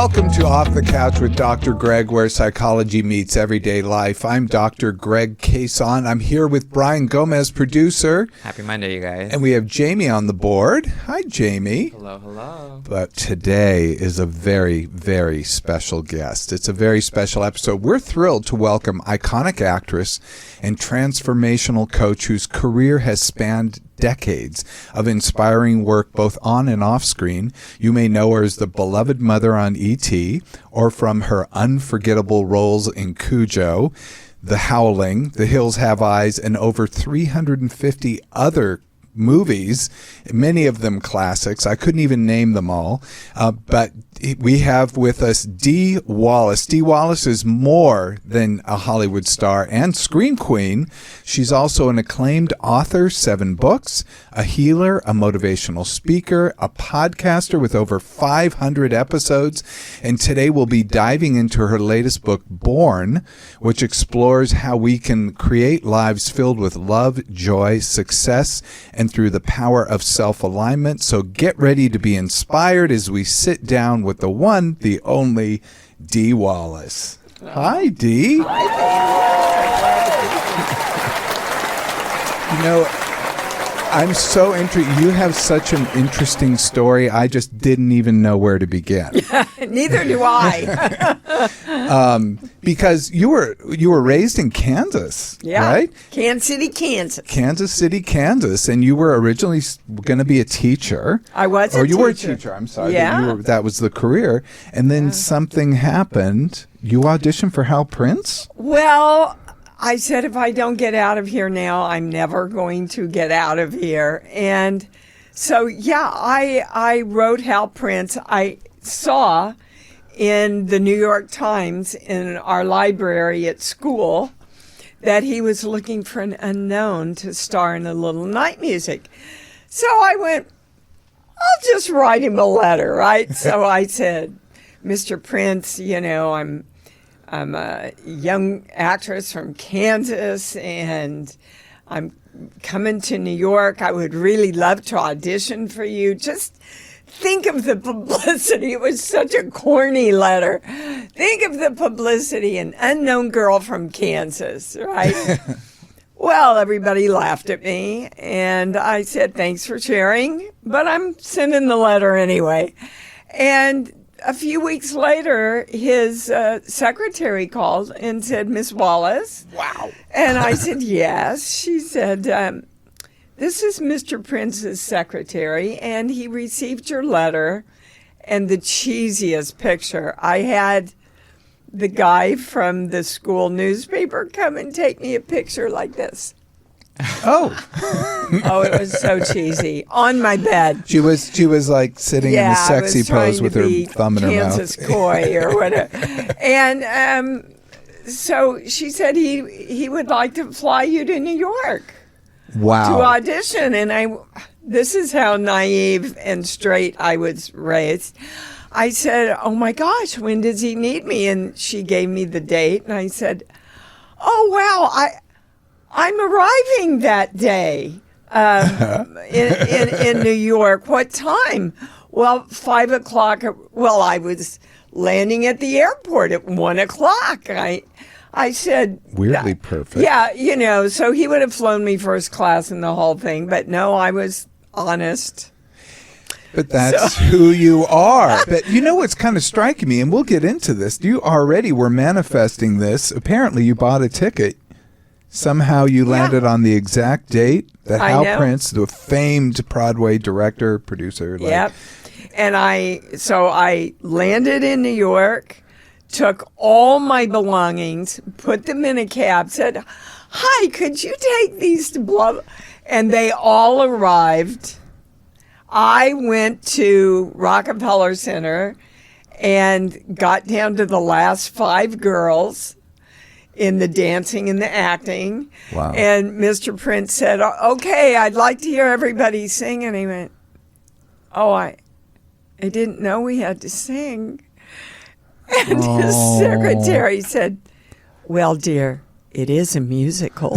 Welcome to Off the Couch with Dr. Greg, where psychology meets everyday life. I'm Dr. Greg Cason. I'm here with Brian Gomez, producer. Happy Monday, you guys. And we have Jamie on the board. Hi, Jamie. Hello, hello. But today is a very, very special guest. It's a very special episode. We're thrilled to welcome iconic actress and transformational coach whose career has spanned decades of inspiring work both on and off screen. You may know her as the beloved mother on E.T. or from her unforgettable roles in Cujo, The Howling, The Hills Have Eyes, and over 350 other movies, many of them classics. I couldn't even name them all. But we have with us Dee Wallace. Dee Wallace is more than a Hollywood star and screen queen. She's also an acclaimed author, 7 books, a healer, a motivational speaker, a podcaster with over 500 episodes. And today we'll be diving into her latest book, Born, which explores how we can create lives filled with love, joy, success, and through the power of self-alignment. So get ready to be inspired as we sit down with the one, the only, Dee Wallace. Hi, Dee. You know, I'm so intrigued. You have such an interesting story. I just didn't even know where to begin. Neither do I. Because you were raised in Kansas, right? Kansas City, Kansas. Kansas City, Kansas, and you were originally going to be a teacher. I was a teacher. Or you were a teacher, I'm sorry. Yeah. That was the career. And then something happened. You auditioned for Hal Prince? Well, I said, if I don't get out of here now, I'm never going to get out of here. And so, I wrote Hal Prince. I saw in the New York Times in our library at school that he was looking for an unknown to star in A Little Night Music. So I went, I'll just write him a letter, right? So I said, Mr. Prince, you know, I'm a young actress from Kansas, and I'm coming to New York. I would really love to audition for you. Just think of the publicity. It was such a corny letter. Think of the publicity, an unknown girl from Kansas, right? Well, everybody laughed at me, and I said, thanks for sharing, but I'm sending the letter anyway. And a few weeks later, his secretary called and said, Miss Wallace. Wow. And I said, yes. She said, this is Mr. Prince's secretary, and he received your letter. And the cheesiest picture, I had the guy from the school newspaper come and take me a picture like this. Oh. Oh, it was so cheesy. On my bed. She was like sitting in a sexy pose with her thumb in her mouth. Kansas coy or whatever. And so she said he would like to fly you to New York. Wow. To audition. And this is how naive and straight I was raised. I said, oh my gosh, when does he need me? And she gave me the date. And I said, oh, wow, I'm arriving that day in New York. What time? Well, 5 o'clock. Well, I was landing at the airport at 1 o'clock. I said... Weirdly perfect. Yeah, you know, so he would have flown me first class and the whole thing. But no, I was honest. But that's who you are. But you know what's kind of striking me, and we'll get into this. You already were manifesting this. Apparently, you bought a ticket. Somehow you landed on the exact date that Hal Prince, the famed Broadway director, producer. Yep. And I landed in New York, took all my belongings, put them in a cab, said, hi, could you take these to blah? And they all arrived. I went to Rockefeller Center and got down to the last 5 girls in the dancing and the acting. Wow. And Mr. Prince said, okay, I'd like to hear everybody sing. And he went, oh, I didn't know we had to sing. And his secretary said, well, dear, it is a musical.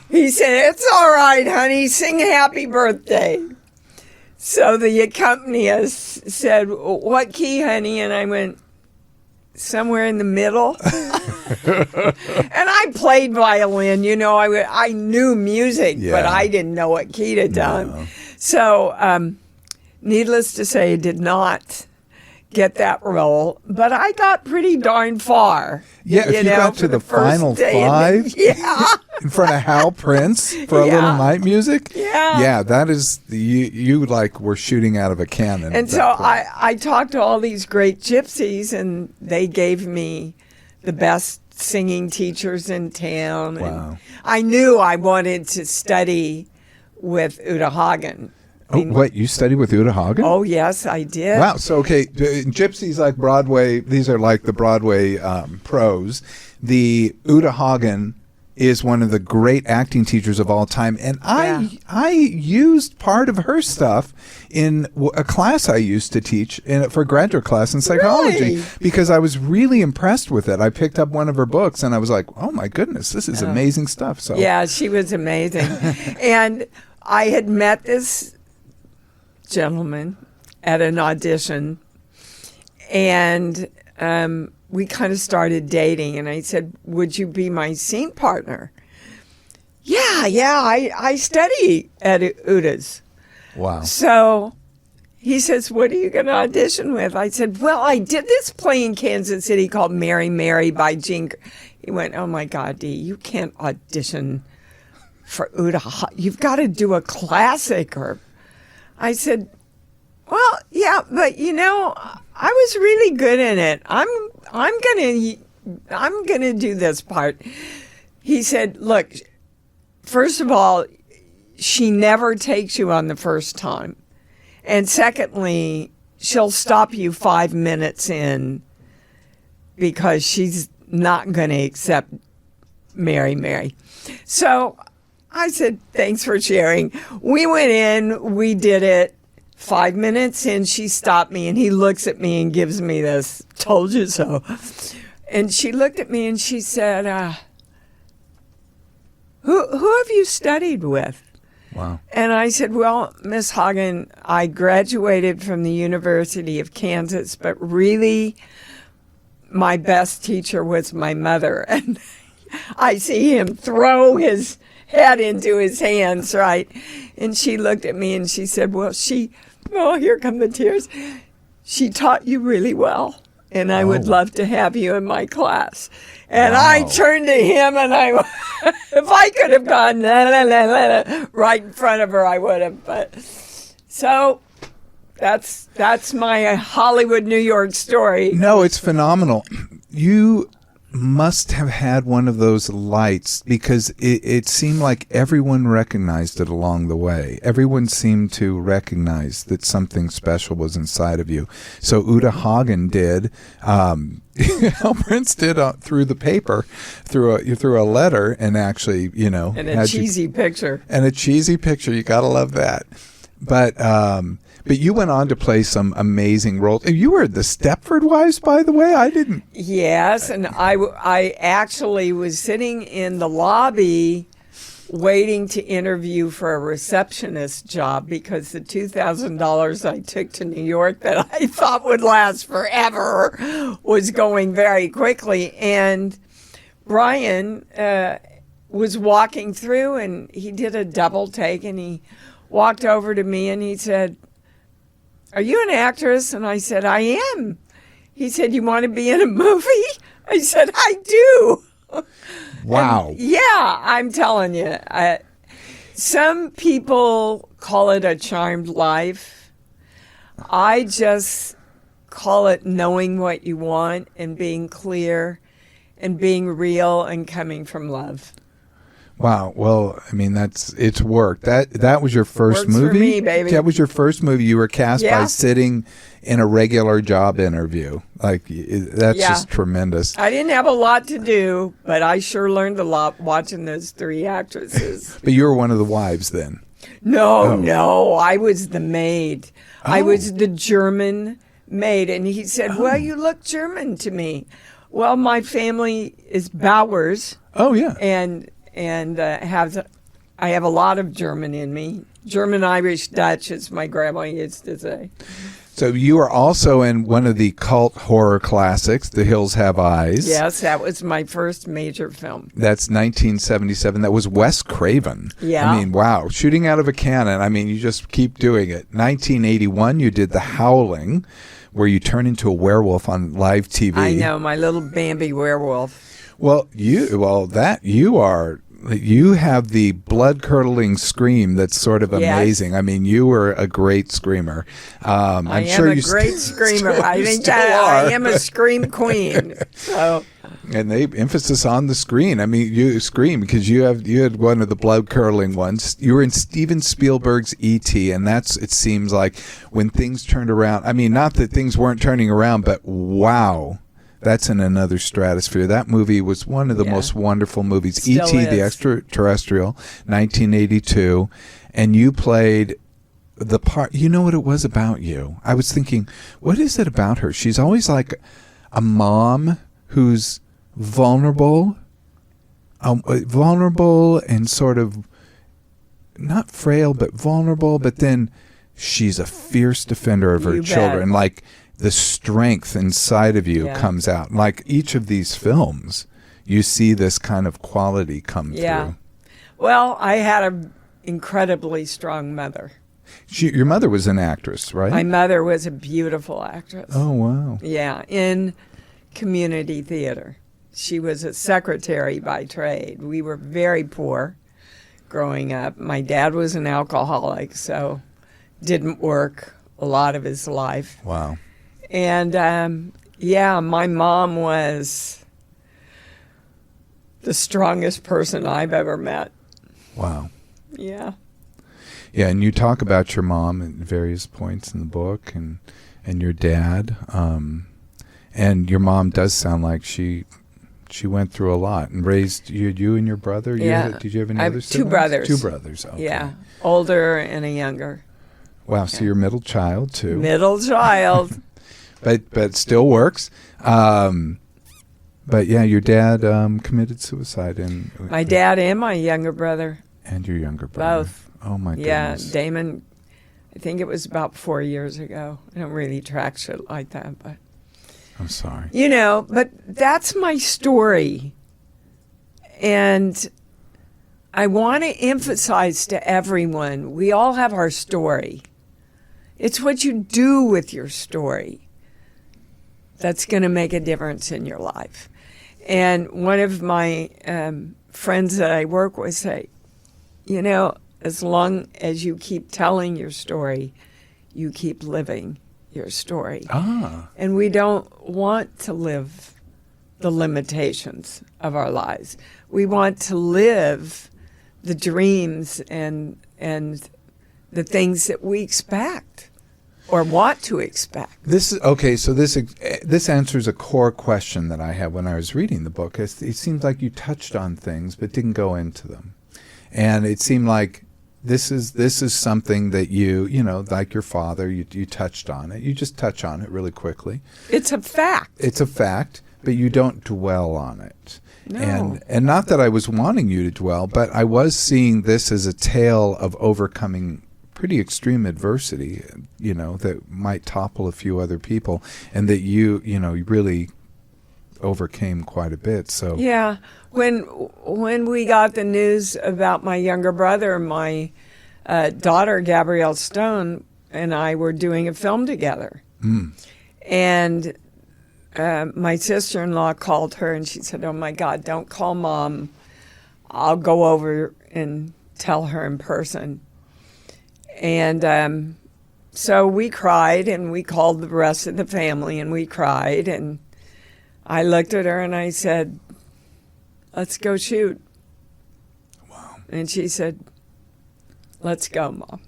He said, it's all right, honey, sing happy birthday. So the accompanist said, "What key, honey?" And I went, "Somewhere in the middle." And I played violin, I knew music, but I didn't know what key to done. No. So, needless to say, I did not get that role, but I got pretty darn far. Yeah, if you got to the final five in front of Hal Prince for a little night music, that is, you like were shooting out of a cannon. And so I talked to all these great gypsies, and they gave me the best singing teachers in town. Wow. And I knew I wanted to study with Uta Hagen. Oh, wait, you studied with Uta Hagen? Oh, yes, I did. Wow. So, okay, gypsies like Broadway, these are like the Broadway pros. The Uta Hagen is one of the great acting teachers of all time. And I used part of her stuff in a class I used to teach for graduate class in psychology. Really? Because I was really impressed with it. I picked up one of her books and I was like, oh my goodness, this is amazing stuff. So yeah, she was amazing. And I had met this gentleman at an audition, and we kind of started dating, and I said, "Would you be my scene partner?" I study at Uta's. Wow. So he says, "What are you going to audition with?" I said, "Well, I did this play in Kansas City called Mary Mary by Gene." He went, "Oh my God, Dee, you can't audition for Uta. You've got to do a classic." Or I said, "Well, yeah, but I was really good in it. I'm gonna do this part." He said, "Look, first of all, she never takes you on the first time, and secondly, she'll stop you 5 minutes in because she's not going to accept Mary Mary." So I said, "Thanks for sharing." We went in, we did it. 5 minutes in, she stopped me, and he looks at me and gives me this, "Told you so." And she looked at me and she said, who have you studied with?" Wow. And I said, "Well, Miss Hagen, I graduated from the University of Kansas, but really my best teacher was my mother." And I see him throw his head into his hands, right? And she looked at me and she said, "Well, here come the tears. She taught you really well, and I would love to have you in my class." And I turned to him and if I could have gone right in front of her, I would have. But so that's my Hollywood, New York story. No, it's phenomenal. You must have had one of those lights, because it seemed like everyone recognized it along the way. Everyone seemed to recognize that something special was inside of you. So Uta Hagen did. Hal Prince did through the paper, through a letter, and actually, And a cheesy picture. And a cheesy picture. You got to love that. But you went on to play some amazing roles. You were the Stepford Wives, by the way. I didn't. Yes, and I actually was sitting in the lobby waiting to interview for a receptionist job, because the $2,000 I took to New York that I thought would last forever was going very quickly. And Brian was walking through, and he did a double take, and he walked over to me and he said, "Are you an actress?" And I said, "I am." He said, "You want to be in a movie?" I said, "I do." Wow. And I'm telling you. Some people call it a charmed life. I just call it knowing what you want and being clear and being real and coming from love. Wow. Well, I mean, it's worked. That was your first Works movie? for me, baby. That was your first movie. You were cast by sitting in a regular job interview. Like, that's just tremendous. I didn't have a lot to do, but I sure learned a lot watching those three actresses. But you were one of the wives then? No, I was the maid. I was the German maid. And he said, "Well, you look German to me." Well, my family is Bowers. Oh, yeah. And I have a lot of German in me. German, Irish, Dutch, as my grandma used to say. So you are also in one of the cult horror classics, The Hills Have Eyes. Yes, that was my first major film. That's 1977. That was Wes Craven. Yeah. I mean, wow. Shooting out of a cannon. I mean, you just keep doing it. 1981, you did The Howling, where you turn into a werewolf on live TV. I know, my little Bambi werewolf. Well, you have the blood-curdling scream that's sort of amazing. I mean, you were a great screamer. I am a great screamer. I think I am a scream queen. So. And they emphasis on the screen. I mean, you scream because you had one of the blood-curdling ones. You were in Steven Spielberg's E.T., and it seems like when things turned around. I mean, not that things weren't turning around, but wow. That's in another stratosphere. That movie was one of the most wonderful movies. E.T. the Extraterrestrial, 1982. And you played the part. You know what it was about you? I was thinking, what is it about her? She's always like a mom who's vulnerable and sort of not frail, but vulnerable. But then she's a fierce defender of her children. Like, the strength inside of you comes out. Like each of these films, you see this kind of quality come through. Well, I had an incredibly strong mother. Your mother was an actress, right? My mother was a beautiful actress. Oh, wow. Yeah, in community theater. She was a secretary by trade. We were very poor growing up. My dad was an alcoholic, so didn't work a lot of his life. Wow. And, my mom was the strongest person I've ever met. Wow. Yeah. Yeah, and you talk about your mom at various points in the book and your dad. And your mom does sound like she went through a lot and raised you and your brother. Did you have any other siblings? Two brothers. Two brothers. Okay. Yeah, older and a younger. Wow, so you're middle child, too. Middle child. But still works. But yeah, your dad committed suicide. My dad and my younger brother. And your younger brother. Both. Oh, my goodness. Yeah, Damon, I think it was about 4 years ago. I don't really track shit like that, but. I'm sorry. But that's my story. And I want to emphasize to everyone, we all have our story. It's what you do with your story that's going to make a difference in your life. And one of my friends that I work with say, as long as you keep telling your story, you keep living your story. And we don't want to live the limitations of our lives. We want to live the dreams and the things that we expect or want to expect. This answers a core question that I had when I was reading the book. It seems like you touched on things but didn't go into them. And it seemed like this is something that you like your father, you touched on it. You just touch on it really quickly. It's a fact. It's a fact, but you don't dwell on it. No. And not that I was wanting you to dwell, but I was seeing this as a tale of overcoming pretty extreme adversity, that might topple a few other people, and that you really overcame quite a bit. So yeah, when we got the news about my younger brother, my daughter Gabrielle Stone and I were doing a film together, and my sister-in-law called her and she said, "Oh my God, don't call Mom. I'll go over and tell her in person." And so we cried, and we called the rest of the family, and we cried, and I looked at her and I said, "Let's go shoot." Wow. And she said, "Let's go, Mom."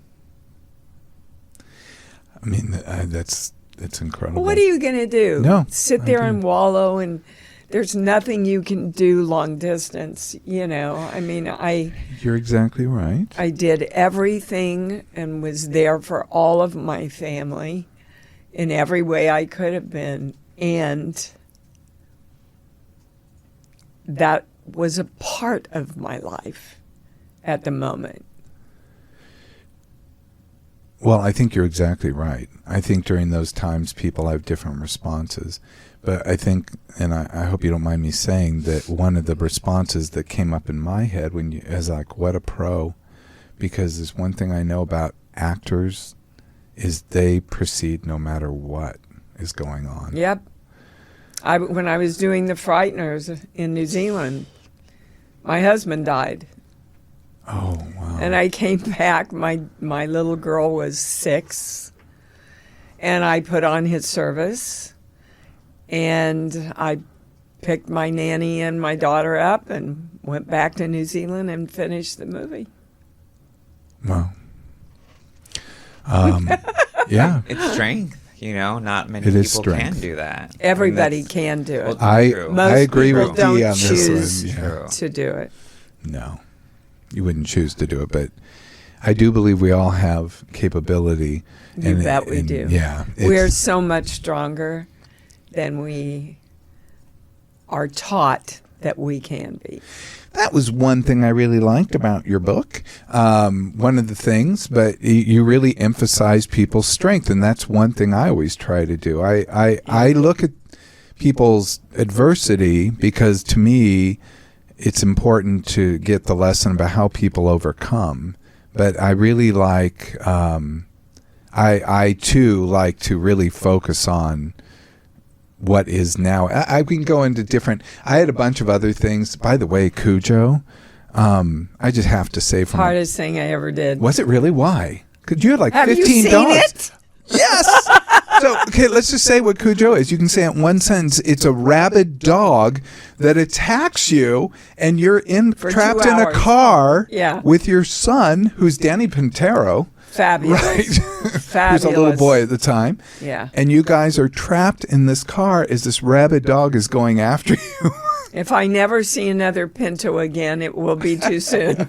I mean, that's incredible. What are you going to do? No. Sit there and wallow, and there's nothing you can do long distance, I mean, You're exactly right. I did everything and was there for all of my family in every way I could have been. And that was a part of my life at the moment. Well, I think you're exactly right. I think during those times, people have different responses. But I think, and I hope you don't mind me saying, that one of the responses that came up in my head is like, what a pro. Because there's one thing I know about actors is they proceed no matter what is going on. Yep. When I was doing The Frighteners in New Zealand, my husband died. Oh, wow. And I came back. My little girl was 6. And I put on his service. And I picked my nanny and my daughter up and went back to New Zealand and finished the movie. Wow. Yeah. It's strength. Not many It is people strength. can do that. Everybody can do it. True. I agree people with don't Dee on this choose one. Yeah. to do it. No, you wouldn't choose to do it, but I do believe we all have capability. You bet we do. Yeah. We're so much stronger than we are taught that we can be. That was one thing I really liked about your book. One of the things, but you really emphasize people's strength, and that's one thing I always try to do. I look at people's adversity because to me, it's important to get the lesson about how people overcome. But I really like, I too like to really focus on what is now. I can go into different. I had a bunch of other things. By the way, Cujo, I just have to say, Hardest thing I ever did. was it really? Why? Because you had like Have 15 you seen dogs. it? Yes. So, okay, let's just say what Cujo is. You can say it in one sentence. It's a rabid dog that attacks you, and you're trapped 2 in a hours. car Yeah. with your son, who's Danny Pintero, Fabulous. right? Fabulous. Who's a little boy at the time. Yeah. And you guys are trapped in this car as this rabid dog is going after you. If I never see another Pinto again, it will be too soon.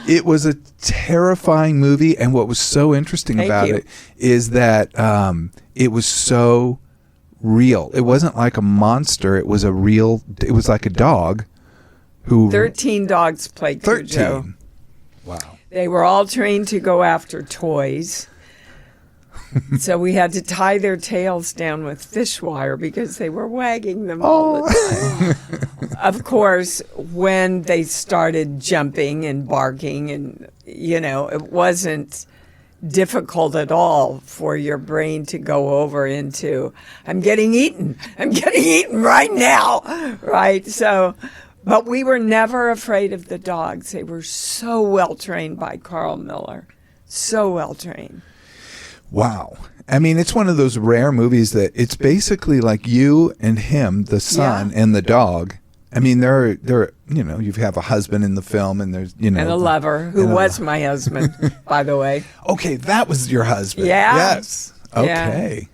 It was a terrifying movie, and what was so interesting Thank about you. it is that it was so real. It wasn't like a monster. It was like a dog who 13 dogs played 13. Cujo. Wow. They were all trained to go after toys. So we had to tie their tails down with fish wire because they were wagging them all the time. Of course, when they started jumping and barking, and it wasn't difficult at all for your brain to go over into, I'm getting eaten right now, right? So, but we were never afraid of the dogs. They were so well trained by Carl Miller, so well trained. Wow. I mean, it's one of those rare movies that it's basically like you and him, the son, and the dog. I mean, there are, you have a husband in the film, and there's, And a lover, who was my husband, by the way. Okay, that was your husband. Yeah. Yes. Okay.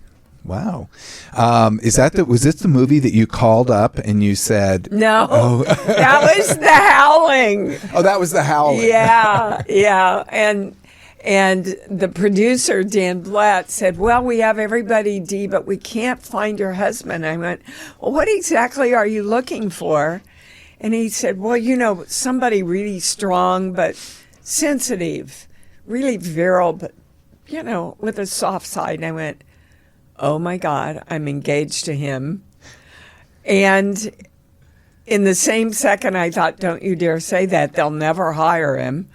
Wow. Was this the movie that you called up and you said? No, that was The Howling. Oh, that was The Howling. Yeah. And the producer, Dan Blatt, said, well, we have everybody, Dee, but we can't find your husband. I went, well, what exactly are you looking for? And he said, well, somebody really strong but sensitive, really virile, but, with a soft side. And I went, oh, my God, I'm engaged to him. And in the same second, I thought, don't you dare say that. They'll never hire him.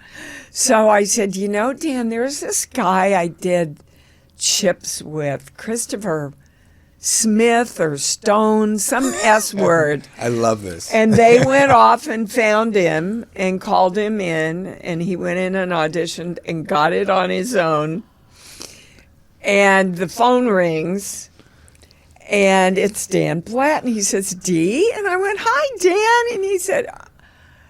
So I said, Dan, there's this guy I did Chips with, Christopher Smith or Stone, some S word. I love this. And they went off and found him and called him in, and he went in and auditioned and got it on his own. And the phone rings, and it's Dan Blatt, and he says, Dee? And I went, hi, Dan. And he said,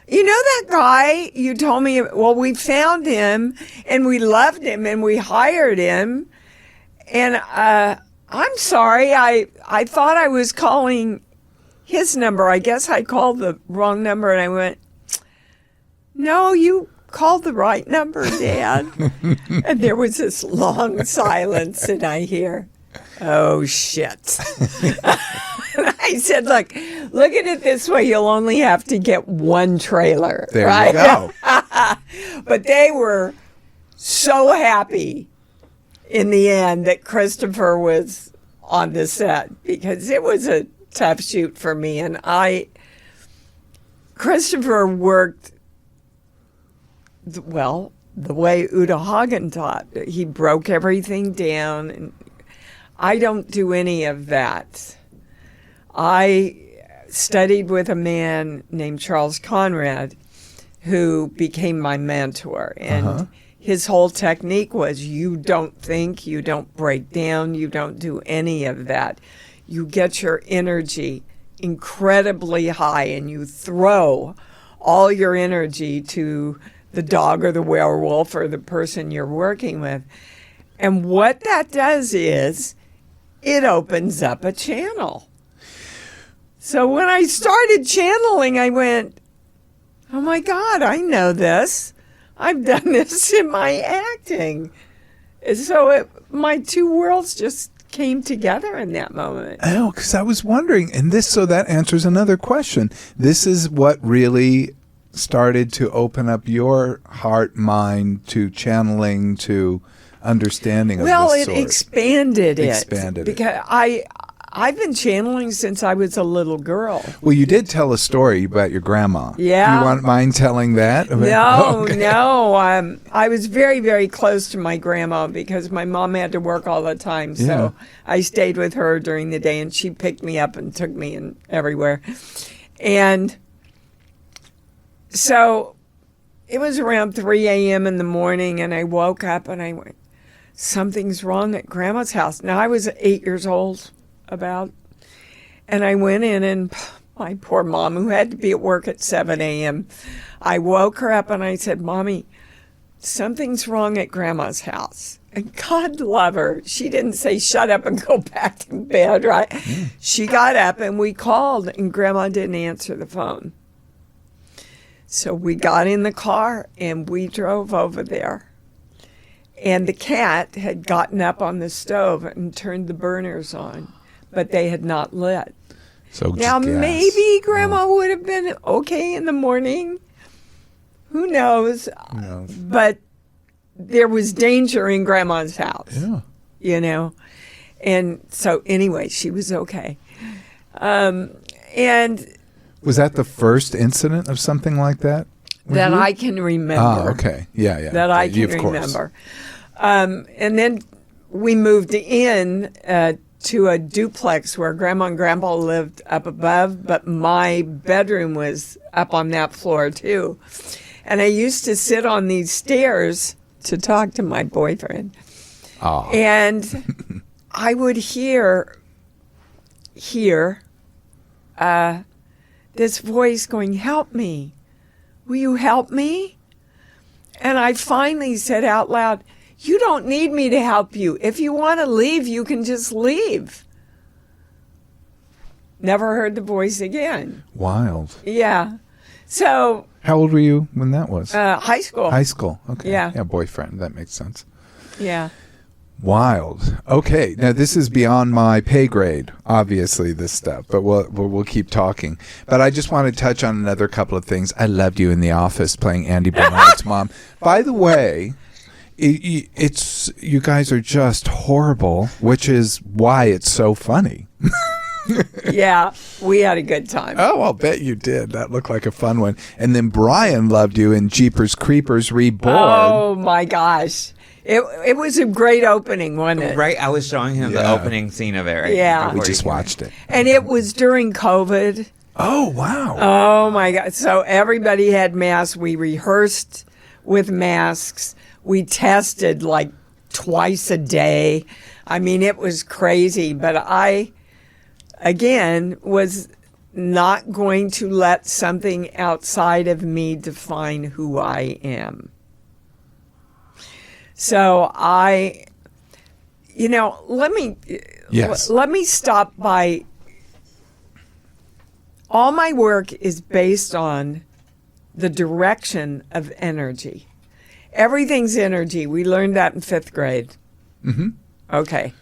that guy you told me, well, we found him and we loved him and we hired him. And I'm sorry, I thought I was calling his number. I guess I called the wrong number. And I went, no, you called the right number, Dad. And there was this long silence, and I hear, oh, shit. And I said, look at it this way. You'll only have to get one trailer. There right? you go. But they were so happy in the end that Christopher was on the set, because it was a tough shoot for me. And Christopher worked, the way Uta Hagen taught. He broke everything down, and I don't do any of that. I studied with a man named Charles Conrad, who became my mentor. And his whole technique was, you don't think, you don't break down, you don't do any of that. You get your energy incredibly high and you throw all your energy to the dog or the werewolf or the person you're working with. And what that does is it opens up a channel. So when I started channeling, I went, oh my God, I know this. I've done this in my acting. So my two worlds just came together in that moment. Oh, because I was wondering, so that answers another question. This is what really started to open up your heart, mind to channeling, to understanding of this sort. Well, it expanded it. Expanded it. Because I've been channeling since I was a little girl. Well, you did tell a story about your grandma. Yeah. You mind telling that? No, Okay. no. I was very, very close to my grandma because my mom had to work all the time. So Yeah. I stayed with her during the day, and she picked me up and took me in everywhere. And so it was around 3 a.m. in the morning, and I woke up and I went, something's wrong at Grandma's house. Now, I was 8 years old about, and I went in, and my poor mom, who had to be at work at 7 a.m., I woke her up and I said, Mommy, something's wrong at Grandma's house. And God love her. She didn't say, shut up and go back to bed, right? She got up and we called, and Grandma didn't answer the phone. So we got in the car and we drove over there. And the cat had gotten up on the stove and turned the burners on, but they had not lit. So Now, gas. maybe Grandma would have been okay in the morning. Who knows? No. But there was danger in Grandma's house, Yeah. you know. And so anyway, she was okay. And Was that the first incident of something like that? with that you? I can remember. Oh, okay. Yeah, yeah. That I can Of course. remember. And then we moved in to a duplex where Grandma and Grandpa lived up above, but my bedroom was up on that floor too. And I used to sit on these stairs to talk to my boyfriend. Oh. And I would hear this voice going, help me. Will you help me? And I finally said out loud, you don't need me to help you. If you want to leave, you can just leave. Never heard the voice again. Wild. Yeah. So, How old were you when that was? high school. High school. Okay. Yeah. Yeah, boyfriend. That makes sense. Yeah. Wild. Okay. Now this is beyond my pay grade, obviously, this stuff, but we'll keep talking. But I just want to touch on another couple of things. I loved you in The Office playing Andy Bernard's mom. By the way, it's you guys are just horrible, which is why it's so funny. Yeah. We had a good time. Oh, I'll bet you did. That looked like a fun one. And then Brian loved you in Jeepers Creepers Reborn. Oh, my gosh. It was a great opening, wasn't it? Right, I was showing him the Yeah. opening scene of it. Right Yeah. We before just he came in. watched it. And it was during COVID. Oh, wow. Oh, my God. So everybody had masks. We rehearsed with masks. We tested like twice a day. I mean, it was crazy. But I, again, was not going to let something outside of me define who I am. So let me stop by. All my work is based on the direction of energy. Everything's energy. We learned that in 5th grade. Mm-hmm. Okay.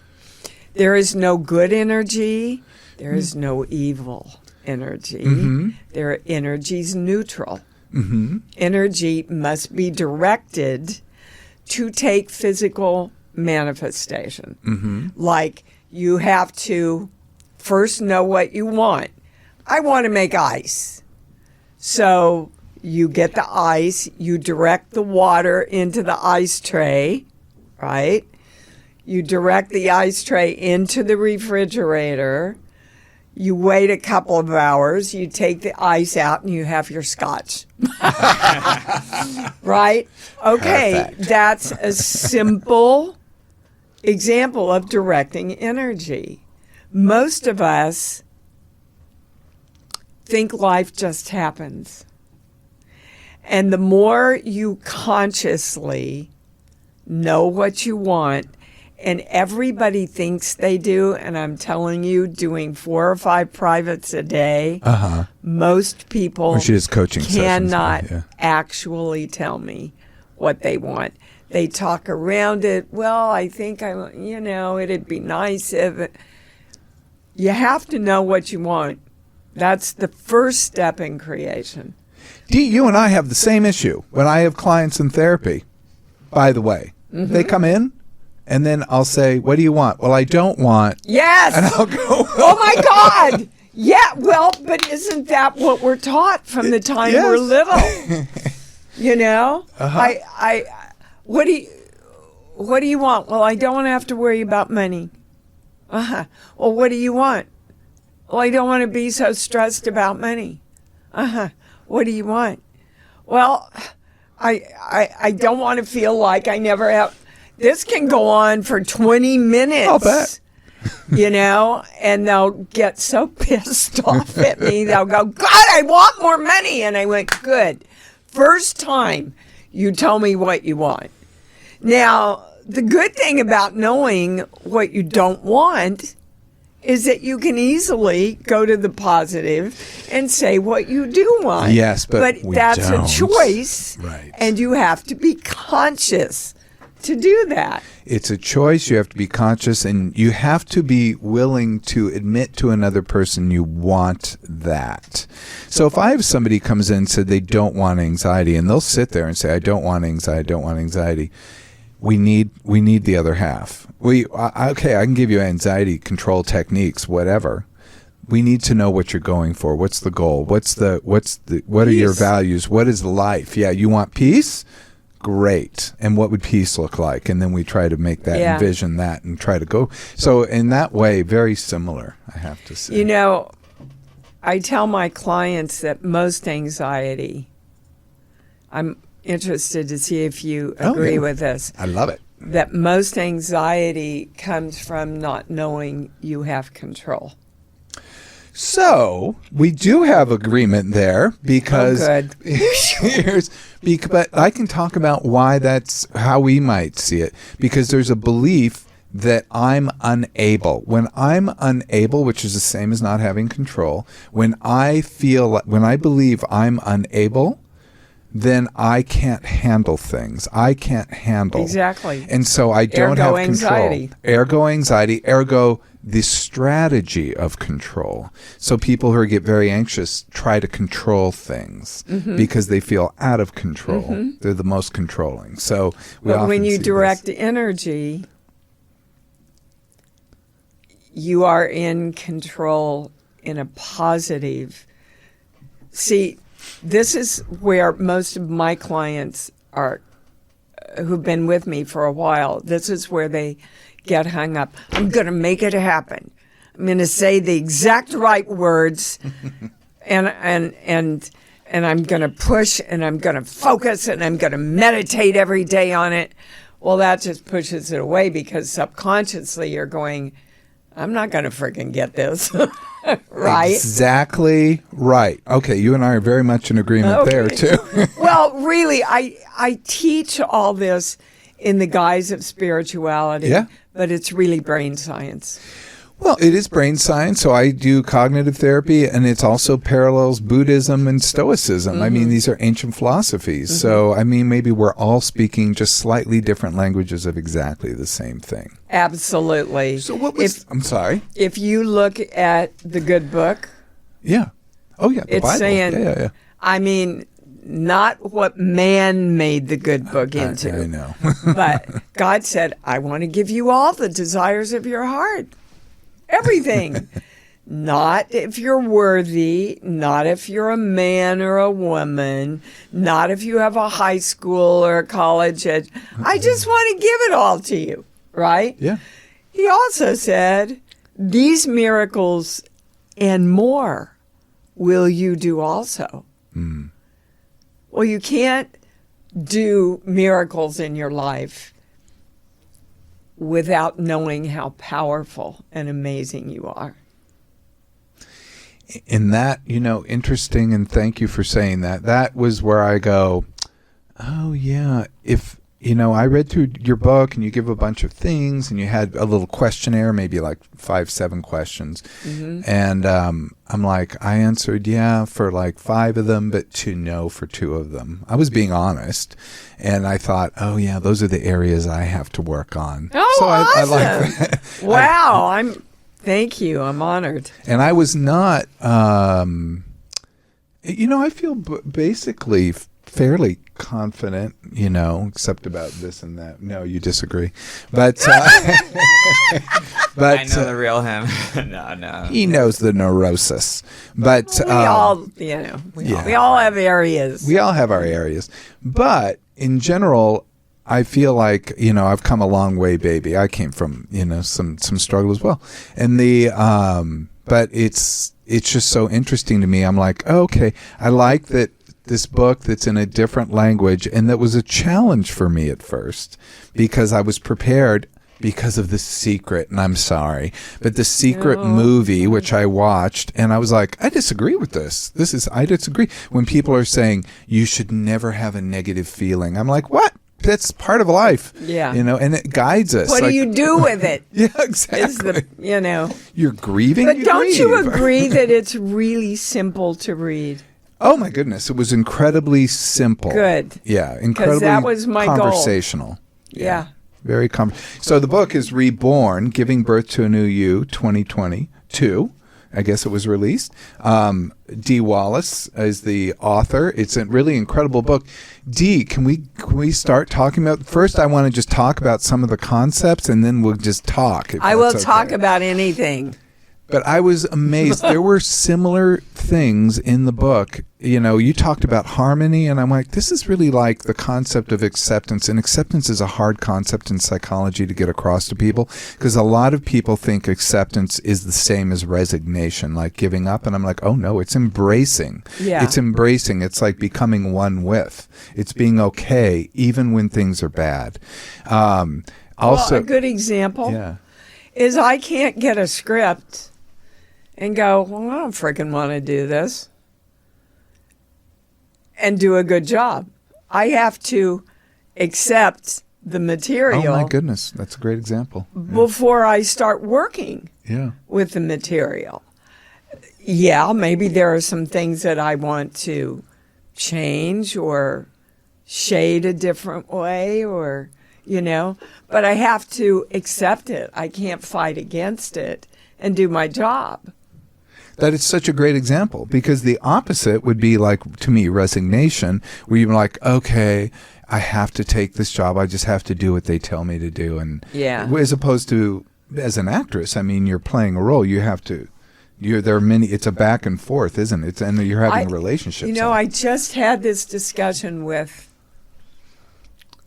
There is no good energy. There is no evil energy. Mm-hmm. Energy's neutral. Mm-hmm. Energy must be directed to take physical manifestation. Like you have to first know what you want. I want to make ice. So you get the ice, you direct the water into the ice tray, right? You direct the ice tray into the refrigerator. You wait a couple of hours, you take the ice out, and you have your scotch. Right? Okay, Perfect. that's a simple example of directing energy. Most of us think life just happens. And the more you consciously know what you want, and everybody thinks they do, and I'm telling you, doing 4 or 5 privates a day, most people Or she is coaching cannot sessions. Yeah. actually tell me what they want. They talk around it. Well, I think it'd be nice if you have to know what you want. That's the first step in creation. Dee, you and I have the same issue when I have clients in therapy. By the way, they come in, and then I'll say, "What do you want?" "Well, I don't want." Yes. And I'll go, Oh my God. Yeah. Well, but isn't that what we're taught from the time we're little? You know. What do you want? "Well, I don't want to have to worry about money." Well, what do you want? "Well, I don't want to be so stressed about money." What do you want? "Well, I don't want to feel like I never have." This can go on for 20 minutes. I'll bet. And they'll get so pissed off at me. They'll go, "God, I want more money." And I went, "Good. First time you tell me what you want." Now, the good thing about knowing what you don't want is that you can easily go to the positive and say what you do want. Yes, but we that's don't. a choice. Right. And you have to be conscious to do that. It's a choice. You have to be conscious, and you have to be willing to admit to another person you want that. So if I have somebody comes in and said they don't want anxiety, and they'll sit there and say, "I don't want anxiety, I don't want anxiety," we need the other half. I can give you anxiety control techniques, whatever. We need to know what you're going for. What's the goal? What are your Peace. values? What is life? Yeah, you want peace? Great. And what would peace look like? And then we try to make that, envision that, and try to go. So in that way, very similar, I have to say. I tell my clients that most anxiety, I'm interested to see if you agree with this, I love it. that most anxiety comes from not knowing you have control. So we do have agreement there because good. but I can talk about why that's how we might see it, because there's a belief that I'm unable. When I'm unable, which is the same as not having control, when I believe I'm unable, then I can't handle things. I can't handle. Exactly. And so I don't Ergo have anxiety. control. Ergo anxiety. Ergo the strategy of control. So people who get very anxious try to control things because they feel out of control. They're the most controlling. So But when you direct energy, you are in control in a positive. See, this is where most of my clients are, who've been with me for a while. This is where they get hung up. I'm going to make it happen. I'm going to say the exact right words, and I'm going to push, and I'm going to focus, and I'm going to meditate every day on it. Well, that just pushes it away because subconsciously you're going, "I'm not going to freaking get this." Right? Exactly right. Okay, you and I are very much in agreement there, too. Well, really, I teach all this in the guise of spirituality, but it's really brain science. Well, it is brain science, so I do cognitive therapy, and it's also parallels Buddhism and Stoicism. I mean, these are ancient philosophies. So, I mean, maybe we're all speaking just slightly different languages of exactly the same thing. Absolutely. So what was... I'm sorry. If you look at the good book, Yeah. Oh, yeah, the it's Bible. saying, Yeah. I mean, not what man made the good book into. I know. But God said, I want to give you all the desires of your heart. Everything. Not if you're worthy, not if you're a man or a woman, not if you have a high school or a college. I just want to give it all to you, right? Yeah. He also said, these miracles and more will you do also. Mm. Well, you can't do miracles in your life without knowing how powerful and amazing you are. And that, interesting, and thank you for saying that. That was where I go, oh, yeah, if, I read through your book and you give a bunch of things and you had a little questionnaire, maybe like 5-7 questions. Mm-hmm. And I'm like, I answered yeah for like 5 of them, but no for 2 of them. I was being honest. And I thought, oh, yeah, those are the areas I have to work on. Oh, so awesome. I like that. Wow, thank you. I'm honored. And I was not, I feel basically fairly confident, except about this and that. No, you disagree. But, but I know the real him. No. He knows the neurosis. But We all, we all have areas. We all have our areas. But in general, I feel like, I've come a long way, baby. I came from, some struggle as well. And but it's just so interesting to me. I'm like, oh, okay, I like that this book that's in a different language, and that was a challenge for me at first because I was prepared because of The Secret, and I'm sorry, but The Secret movie, which I watched, and I was like, I disagree with this. I disagree. When people are saying you should never have a negative feeling, I'm like, what? That's part of life. Yeah. And it guides us. What do you do with it? Yeah, exactly. You're grieving. But don't you agree that it's really simple to read? Oh my goodness, it was incredibly simple. Good. Yeah, incredibly that was my goal. Conversational. Yeah. Very So the book is Reborn, Giving Birth to a New You, 2022. I guess it was released. Dee Wallace is the author. It's a really incredible book. Dee, can we start talking about? First, I want to just talk about some of the concepts, and then we'll just talk. I will talk about anything. But I was amazed. There were similar things in the book. You talked about harmony, and I'm like, this is really like the concept of acceptance. And acceptance is a hard concept in psychology to get across to people because a lot of people think acceptance is the same as resignation, like giving up. And I'm like, oh, no, it's embracing. Yeah. It's embracing. It's like becoming one with. It's being okay even when things are bad. Also, a good example is I can't get a script and go, well, I don't freaking want to do this and do a good job. I have to accept the material. Oh, my goodness. That's a great example. Before I start working with the material. Yeah, maybe there are some things that I want to change or shade a different way or, but I have to accept it. I can't fight against it and do my job. That is such a great example because the opposite would be like, to me, resignation, where you're like, okay, I have to take this job. I just have to do what they tell me to do. And as opposed to as an actress, I mean, you're playing a role. You have to, there are many, it's a back and forth, isn't it? And you're having relationships. I just had this discussion with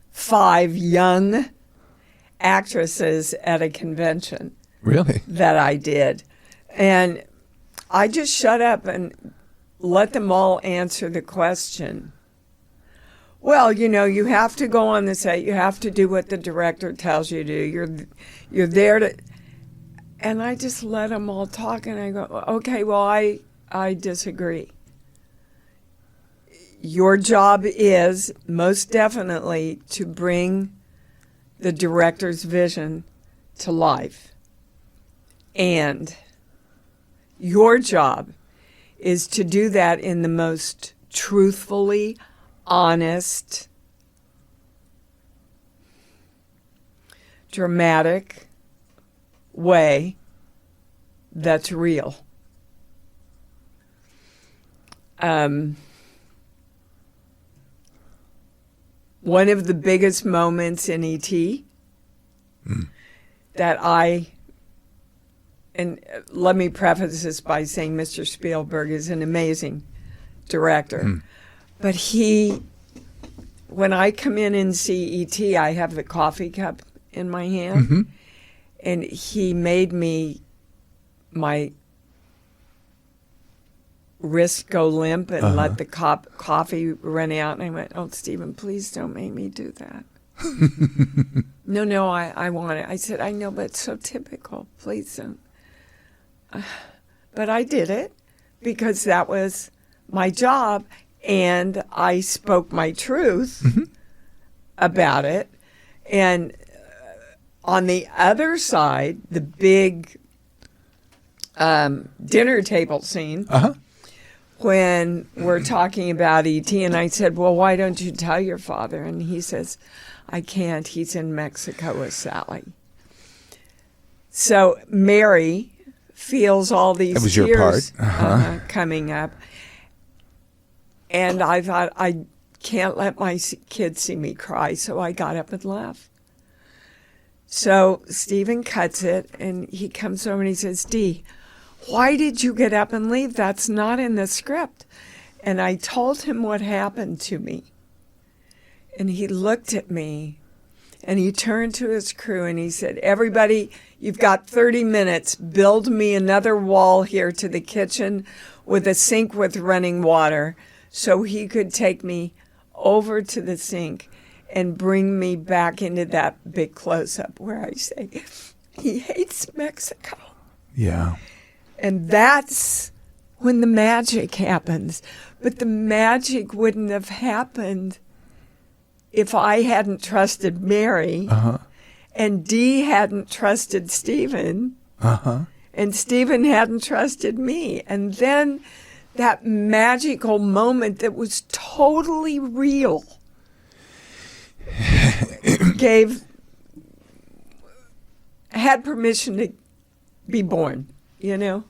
5 young actresses at a convention. Really? That I did. And I just shut up and let them all answer the question. Well, you have to go on the set. You have to do what the director tells you to do. You're there to... And I just let them all talk, and I go, okay, well, I disagree. Your job is most definitely to bring the director's vision to life. And your job is to do that in the most truthfully honest, dramatic way that's real. one of the biggest moments in E.T. that and let me preface this by saying Mr. Spielberg is an amazing director. But when I come in and see E.T., I have the coffee cup in my hand, and he made my wrist go limp and let the coffee run out. And I went, "Oh, Stephen, please don't make me do that." No, I want it. I said, "I know, but it's so typical. Please don't." But I did it because that was my job, and I spoke my truth about it. And on the other side, the big dinner table scene, when we're talking about E.T., and I said, "Well, why don't you tell your father?" And he says, "I can't. He's in Mexico with Sally." So Mary feels all these That was tears your part. coming up. And I thought, I can't let my kids see me cry, so I got up and left. So Stephen cuts it, and he comes over and he says, "Dee, why did you get up and leave? That's not in the script." And I told him what happened to me. And he looked at me, and he turned to his crew, and he said, "Everybody, you've got 30 minutes. Build me another wall here to the kitchen with a sink with running water so he could take me over to the sink and bring me back into that big close-up where I say, he hates Mexico." Yeah. And that's when the magic happens. But the magic wouldn't have happened if I hadn't trusted Mary, and Dee hadn't trusted Stephen, and Stephen hadn't trusted me. And then that magical moment that was totally real had permission to be born, you know?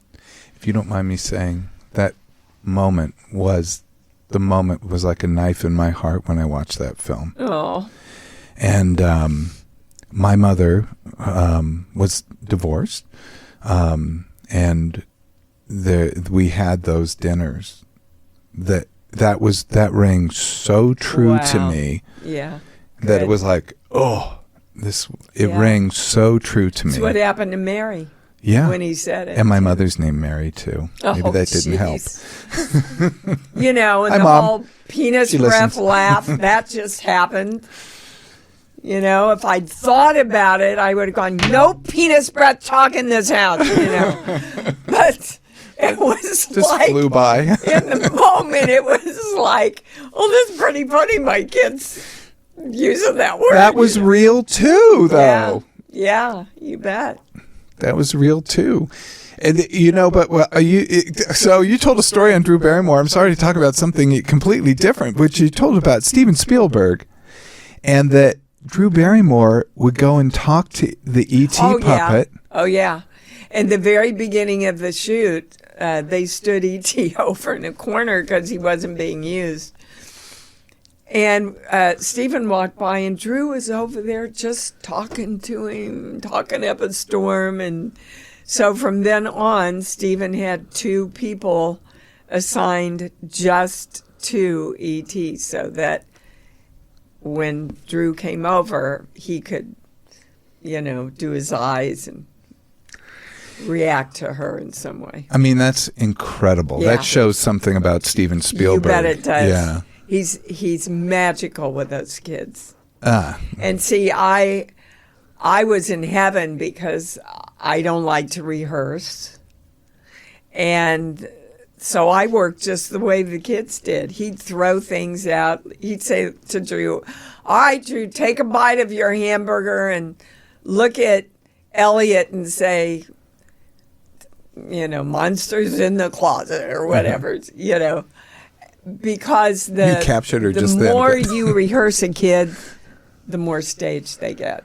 If you don't mind me saying, that moment was like a knife in my heart when I watched that film. Oh. And my mother was divorced, and we had those dinners. That rang so true to me. Yeah. That it was like, it rang so true to me. That's what happened to Mary. Yeah. When he said it. And my mother's named Mary, too. Maybe that didn't help. You know, and Hi, the Mom. whole penis She breath listens. laugh, that just happened. You know, if I'd thought about it, I would have gone, "No penis breath talk in this house," you know. But it was Just like, flew by. in the moment, it was like, "Oh, this is pretty funny, my kids using that word." That was real, too, though. Yeah, you bet. That was real too. And you know, but so you told a story on Drew Barrymore. I'm sorry to talk about something completely different, but you told about Steven Spielberg, and that Drew Barrymore would go and talk to the E.T. puppet. Oh, yeah. In the very beginning of the shoot, they stood E.T. over in a corner because he wasn't being used. And Stephen walked by, and Drew was over there just talking to him, talking up a storm. And so from then on, Stephen had 2 people assigned just to E.T. so that when Drew came over, he could, you know, do his eyes and react to her in some way. I mean, that's incredible. Yeah. That shows something about Steven Spielberg. You bet it does. Yeah. He's magical with those kids. Ah. And see, I was in heaven because I don't like to rehearse. And so I worked just the way the kids did. He'd throw things out. He'd say to Drew, "All right, Drew, take a bite of your hamburger and look at Elliot and say, you know, monsters in the closet," or whatever, you know. Because You captured her the just then. more you rehearse a kid, the more stage they get.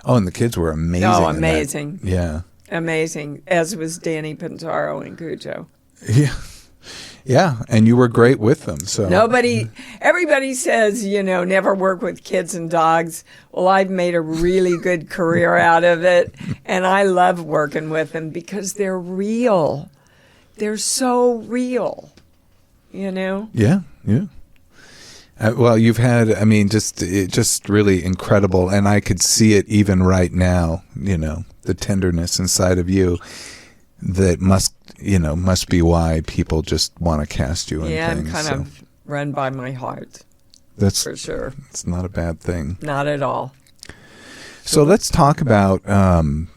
Oh, and the kids were amazing. Oh, in that. amazing. Yeah. Amazing, as was Danny Pintaro and Cujo. Yeah. Yeah, and you were great with them. So Everybody everybody says, never work with kids and dogs. Well, I've made a really good career out of it, and I love working with them because they're real. They're so real, Yeah, yeah. Well, you've had, just really incredible, and I could see it even right now, the tenderness inside of you that must be why people just want to cast you in things. I'm kind of run by my heart. That's for sure. It's not a bad thing. Not at all. So let's talk about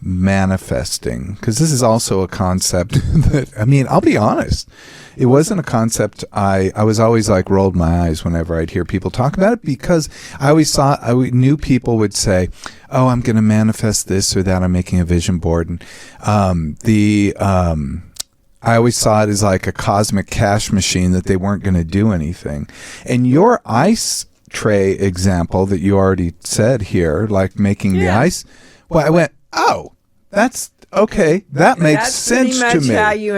manifesting, because this is also a concept that, I'll be honest, it wasn't a concept I was always like rolled my eyes whenever I'd hear people talk about it, because I knew people would say, oh, I'm going to manifest this or that, I'm making a vision board. And I always saw it as like a cosmic cash machine that they weren't going to do anything. And your ice tray example that you already said here, like making the ice, well, I went, oh, that's okay. That makes sense to me. That's pretty much how you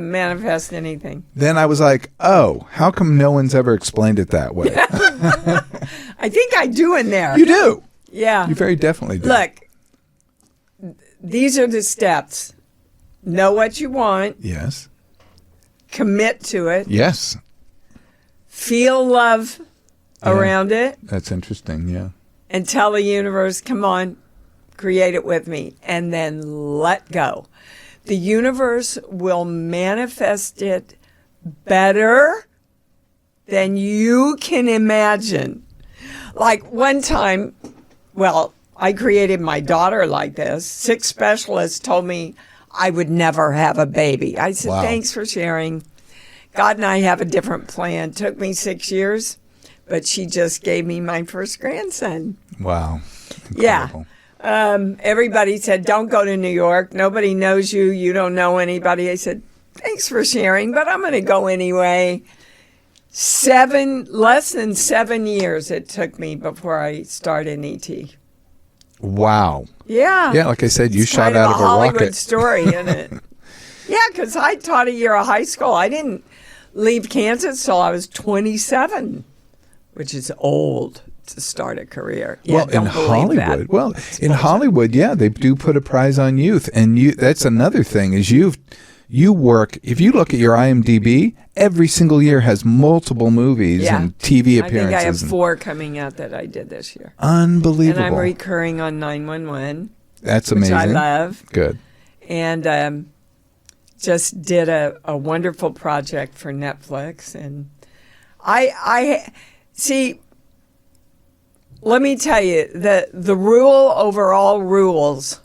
manifest anything. Then I was like, oh, how come no one's ever explained it that way? I think I do in there. You do. Yeah. You very definitely do. Look, these are the steps. Know what you want. Yes. Commit to it. Yes. Feel love around it. That's interesting, yeah. And tell the universe, come on, create it with me. And then let go. The universe will manifest it better than you can imagine. Like one time, I created my daughter like this. 6 specialists told me I would never have a baby. I said, Thanks for sharing. God and I have a different plan. Took me 6 years. But she just gave me my first grandson. Wow. Incredible. Yeah. Everybody said, don't go to New York. Nobody knows you. You don't know anybody. I said, thanks for sharing, but I'm going to go anyway. Less than 7 years it took me before I started an ET. Wow. Yeah. Yeah, like I said, you it's shot kind out of of a Hollywood rocket. Story, isn't it? Yeah, because I taught a year of high school. I didn't leave Kansas till I was 27. Which is old to start a career. Yeah, in Hollywood, Hollywood, they do put a prize on youth, and that's another thing is you work. If you look at your IMDb, every single year has multiple movies and TV appearances. I think I have 4 coming out that I did this year. Unbelievable. And I'm recurring on 911. That's amazing. Which I love. Good. And just did a wonderful project for Netflix, and I see, let me tell you, the rule over all rules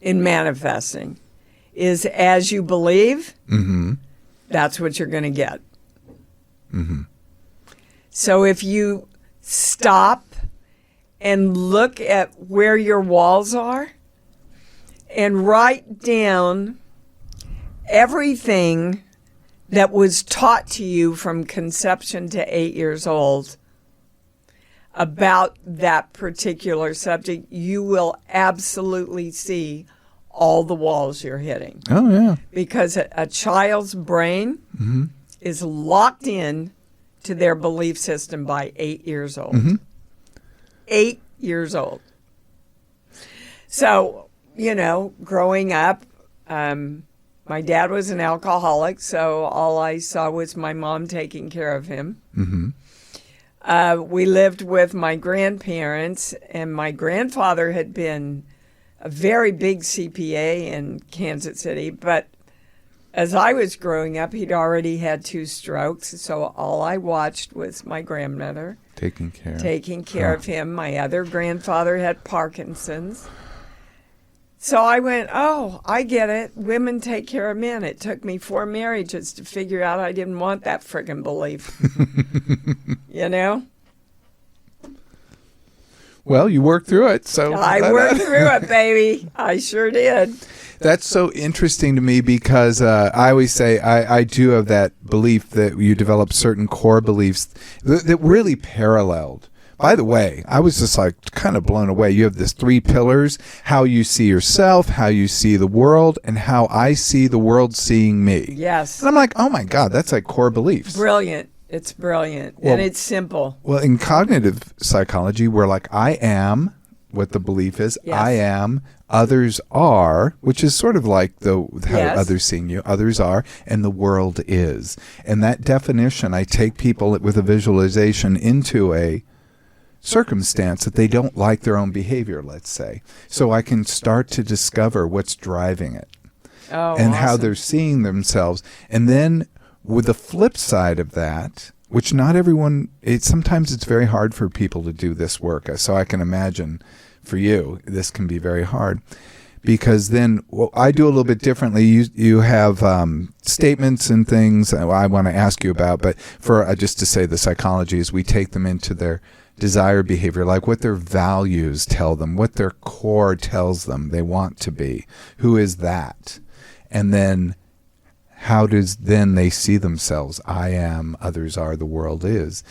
in manifesting is as you believe, that's what you're going to get. Mm-hmm. So if you stop and look at where your walls are and write down everything that was taught to you from conception to 8 years old about that particular subject, you will absolutely see all the walls you're hitting. Oh, yeah. Because a child's brain is locked in to their belief system by 8 years old. 8 years old. So, growing up, my dad was an alcoholic, so all I saw was my mom taking care of him. We lived with my grandparents, and my grandfather had been a very big CPA in Kansas City, but as I was growing up, he'd already had 2 strokes, so all I watched was my grandmother taking care of him. My other grandfather had Parkinson's. So I went, oh, I get it. Women take care of men. It took me 4 marriages to figure out I didn't want that friggin' belief. Well, you worked through it. So I worked through it, baby. I sure did. That's so interesting to me because I always say I do have that belief that you develop certain core beliefs that really paralleled. By the way, I was just like kind of blown away. You have this 3 pillars: how you see yourself, how you see the world, and how I see the world seeing me. Yes. And I'm like, oh my God, that's like core beliefs. Brilliant. It's brilliant. Well- and it's simple. Well, in cognitive psychology, we're like, I am, what the belief is, Yes. I am, others are, which is sort of like how Yes. others seeing you, others are, and the world is. And that definition, I take people with a visualization into a circumstance that they don't like their own behavior, let's say. So I can start to discover what's driving it Oh, and how awesome. they're seeing themselves. And then with the flip side of that, which not everyone, sometimes it's very hard for people to do this work. So I can imagine for you, this can be very hard. Because then I do a little bit differently. You have statements and things I want to ask you about, but for just to say the psychology is we take them into their desired behavior, like what their values tell them, what their core tells them they want to be. Who is that? And then how does then they see themselves? I am, others are, the world is.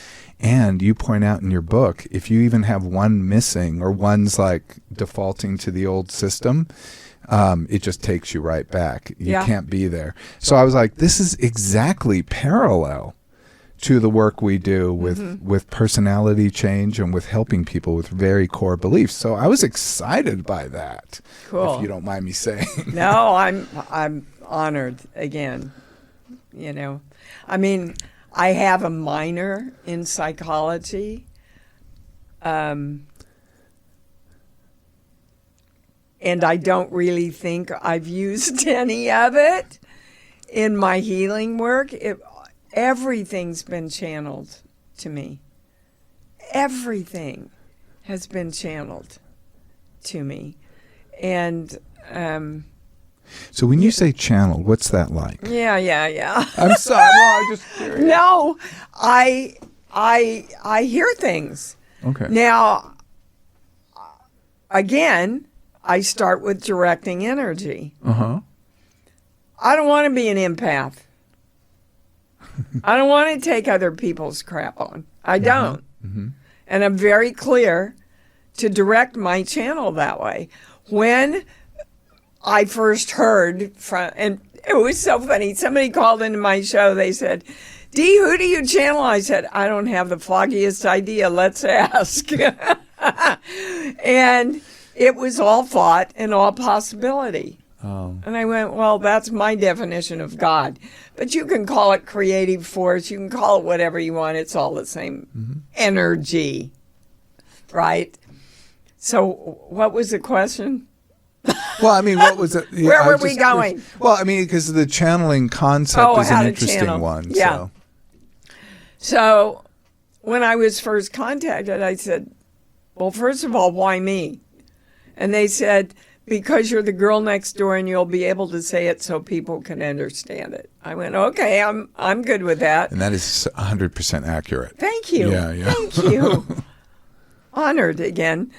And you point out in your book, if you even have one missing or one's like defaulting to the old system, it just takes you right back. You Yeah. can't be there. So I was like, this is exactly parallel to the work we do with personality change and with helping people with very core beliefs. So I was excited by that. Cool. If you don't mind me saying. No, I'm honored again. You know, I mean, I have a minor in psychology. And I don't really think I've used any of it in my healing work. Everything's been channeled to me. Everything has been channeled to me. And So when you say channel, what's that like? yeah. I'm sorry. No, I'm just curious. No, I hear things. Okay. Now, again, I start with directing energy. Uh-huh. I don't want to be an empath. I don't want to take other people's crap on. I don't. Mm-hmm. And I'm very clear to direct my channel that way. When I first heard from, and it was so funny, somebody called into my show, they said, Dee, who do you channel? I said, I don't have the foggiest idea. Let's ask. And it was all thought and all possibility. Oh. And I went, well, that's my definition of God. But you can call it creative force. You can call it whatever you want. It's all the same energy, right? So what was the question? Well, I mean, what was it? Yeah, Where I were was we just going? Well, I mean, because the channeling concept Oh, is how an to interesting channel. one. Yeah. So when I was first contacted, I said, well, first of all, why me? And they said, because you're the girl next door and you'll be able to say it so people can understand it. I went, okay, I'm good with that. And that is 100% accurate. Thank you. Yeah. Thank you. Honored again.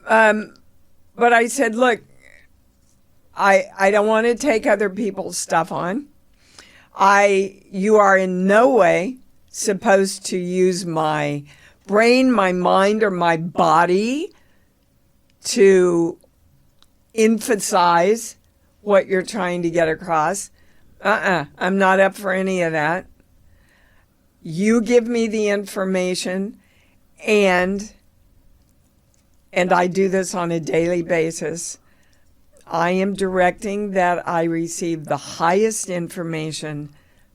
But I said, look, I don't want to take other people's stuff on. You are in no way supposed to use my brain, my mind, or my body to emphasize what you're trying to get across. I'm not up for any of that. You give me the information, and I do this on a daily basis. I am directing that I receive the highest information,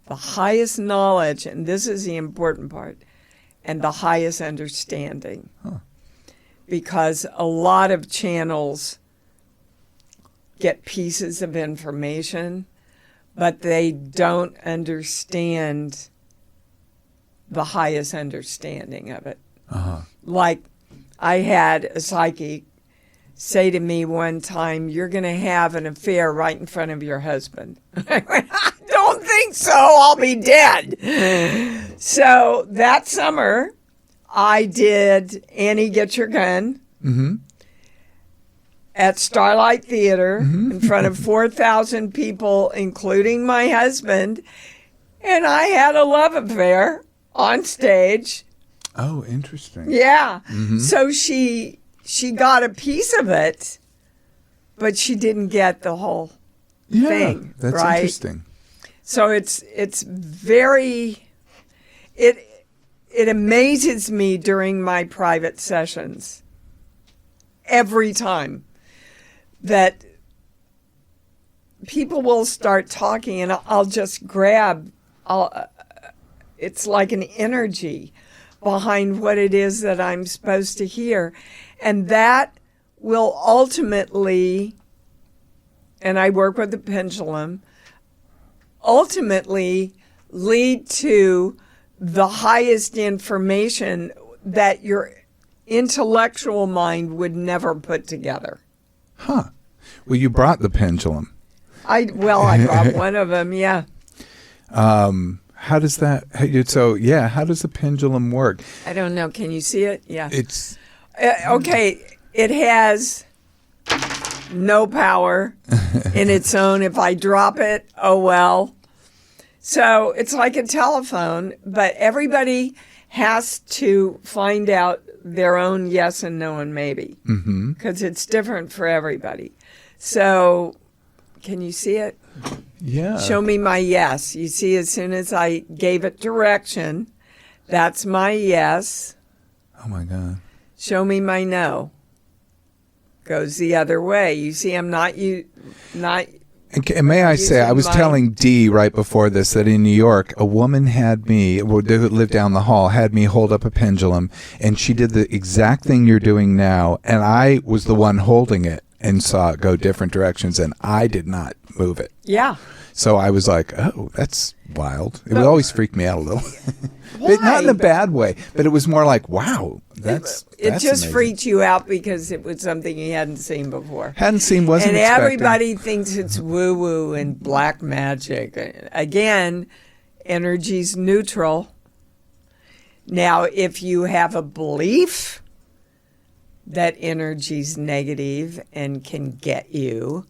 the highest knowledge, and this is the important part, and the highest understanding. Huh. Because a lot of channels get pieces of information, but they don't understand the highest understanding of it. Uh-huh. Like, I had a psychic say to me one time, you're going to have an affair right in front of your husband. I went, I don't think so. I'll be dead. So that summer, I did Annie, Get Your Gun at Starlight Theater in front of 4,000 people, including my husband. And I had a love affair on stage. Oh, interesting. Yeah. So she got a piece of it, but she didn't get the whole Yeah, thing. that's right? interesting. So it's very, it amazes me during my private sessions every time that people will start talking and I'll just grab. It's like an energy behind what it is that I'm supposed to hear. And that will ultimately, and I work with the pendulum, ultimately lead to the highest information that your intellectual mind would never put together. Huh. Well, you brought the pendulum. I brought one of them, yeah. How does that, how does the pendulum work? I don't know. Can you see it? Yeah. It's... Okay. It has no power in its own. If I drop it, oh well. So it's like a telephone, but everybody has to find out their own yes and no and maybe, because it's different for everybody. So can you see it? Yeah. Show me my yes. You see, as soon as I gave it direction, that's my yes. Oh, my God. Show me my no. Goes the other way. You see, I'm not. And may I say, I was telling Dee right before this that in New York, a woman had me, who lived down the hall, had me hold up a pendulum, and she did the exact thing you're doing now, and I was the one holding it and saw it go different directions, and I did not move it. Yeah. So I was like, oh, that's wild. It would always freak me out a little. But not in a bad way, but it was more like, wow, that's just amazing. Freaked you out because it was something you hadn't seen before. Wasn't and expecting. Everybody thinks it's woo-woo and black magic. Again, energy's neutral. Now, if you have a belief that energy's negative and can get you,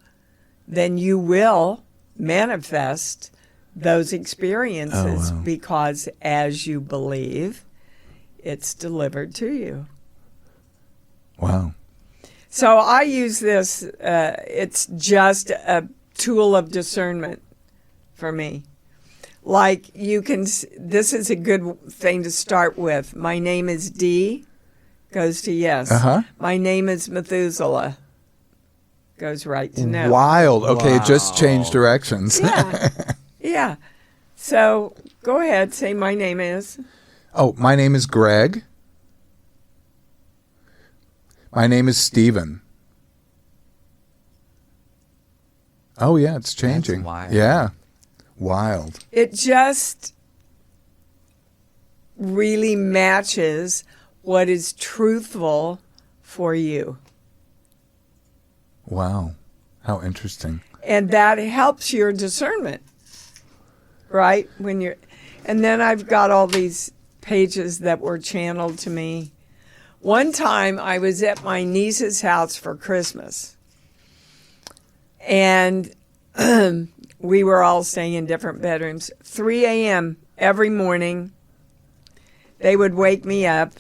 then you will manifest those experiences because as you believe, it's delivered to you. Wow. So I use this, it's just a tool of discernment for me. Like this is a good thing to start with. My name is Dee, goes to yes. My name is Methuselah, goes right to no. Wild. Okay, it just changed directions. Yeah. Yeah. So go ahead, say my name is. Oh, my name is Greg. My name is Stephen. Oh, yeah, it's changing. That's wild. Yeah. Wild. It just really matches what is truthful for you. Wow. How interesting. And that helps your discernment, right? And then I've got all these pages that were channeled to me. One time I was at my niece's house for Christmas, and we were all staying in different bedrooms. 3 a.m. every morning, they would wake me up.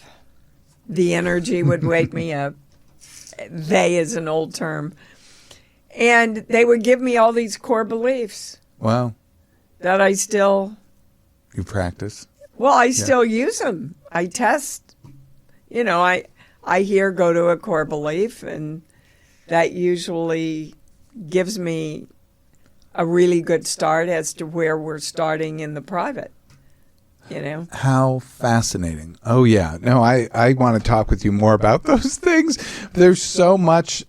The energy would wake me up. They is an old term. And they would give me all these core beliefs. Wow. That I still... You practice? Well, I still use them. I test. You know, I hear go to a core belief, and that usually gives me a really good start as to where we're starting in the private, you know. How fascinating. Oh, yeah. No, I want to talk with you more about those things. There's so much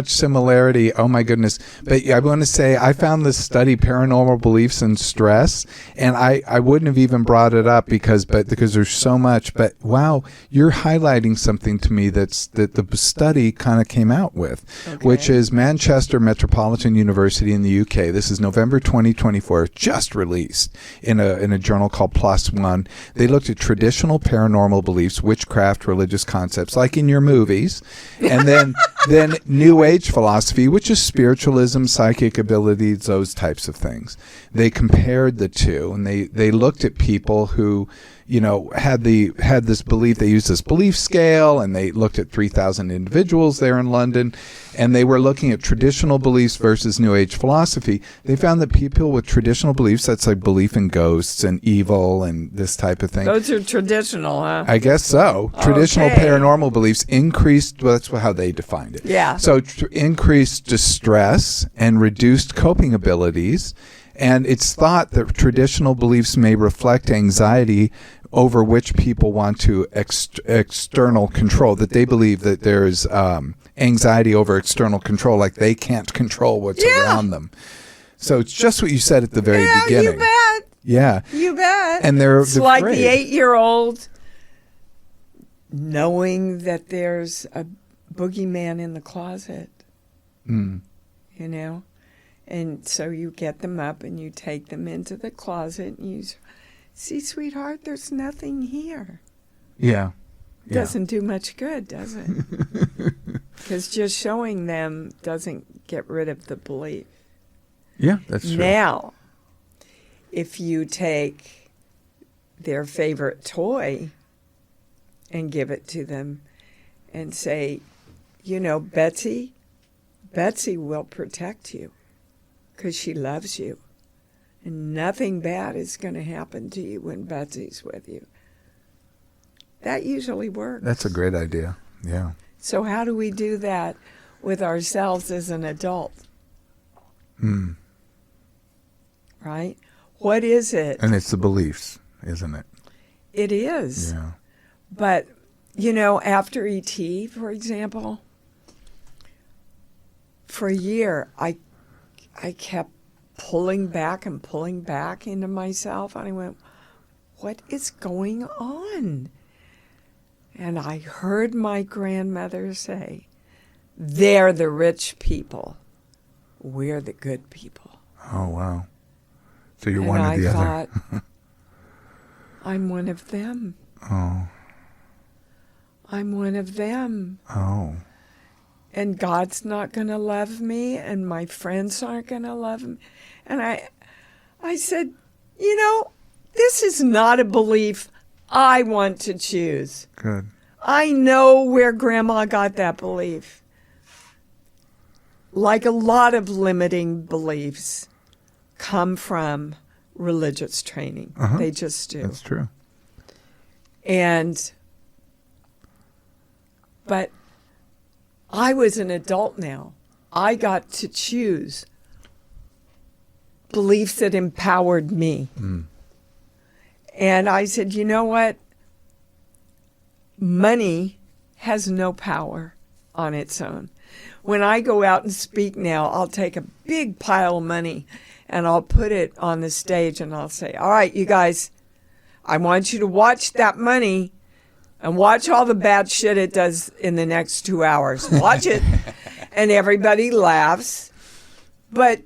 similarity. Oh, my goodness. But I want to say I found this study, Paranormal Beliefs and Stress, and I wouldn't have even brought it up because there's so much. But, wow, you're highlighting something to me that the study kind of came out with, which is Manchester Metropolitan University in the UK. This is November 2024, just released in a journal called Plus One. They looked at traditional paranormal beliefs, witchcraft, religious concepts, like in your movies, and then New Age philosophy, which is spiritualism, psychic abilities, those types of things. They compared the two, and they looked at people who, had this belief. They used this belief scale, and they looked at 3,000 individuals there in London, and they were looking at traditional beliefs versus New Age philosophy. They found that people with traditional beliefs, that's like belief in ghosts and evil and this type of thing. Those are traditional, huh? I guess so. Traditional Okay. paranormal beliefs increased, well, that's how they defined it. Yeah. So increased distress and reduced coping abilities. And it's thought that traditional beliefs may reflect anxiety over which people want to external control, that they believe that there's anxiety over external control, like they can't control what's around them. So it's just what you said at the very beginning. You bet. Yeah. You bet. And they're It's like afraid. the 8-year-old knowing that there's a boogeyman in the closet, And so you get them up and you take them into the closet and you see, sweetheart, there's nothing here. Yeah. Doesn't do much good, does it? Because just showing them doesn't get rid of the belief. Yeah, that's true. Now, if you take their favorite toy and give it to them and say, Betsy will protect you because she loves you. And nothing bad is going to happen to you when Betsy's with you. That usually works. That's a great idea. Yeah. So how do we do that with ourselves as an adult? Right? What is it? And it's the beliefs, isn't it? It is. Yeah. But, after E.T., for example, for a year, I kept pulling back into myself. And I went, what is going on? And I heard my grandmother say, they're the rich people. We're the good people. Oh, wow. So you're And one or I the thought, other. I'm one of them. Oh. I'm one of them. Oh. And God's not going to love me, and my friends aren't going to love me. And I said, this is not a belief I want to choose. Good. I know where Grandma got that belief. Like a lot of limiting beliefs come from religious training. Uh-huh. They just do. That's true. But I was an adult now. I got to choose beliefs that empowered me. And I said, you know what? Money has no power on its own. When I go out and speak now, I'll take a big pile of money and I'll put it on the stage and I'll say, all right, you guys, I want you to watch that money and watch all the bad shit it does in the next 2 hours. Watch it. And everybody laughs. But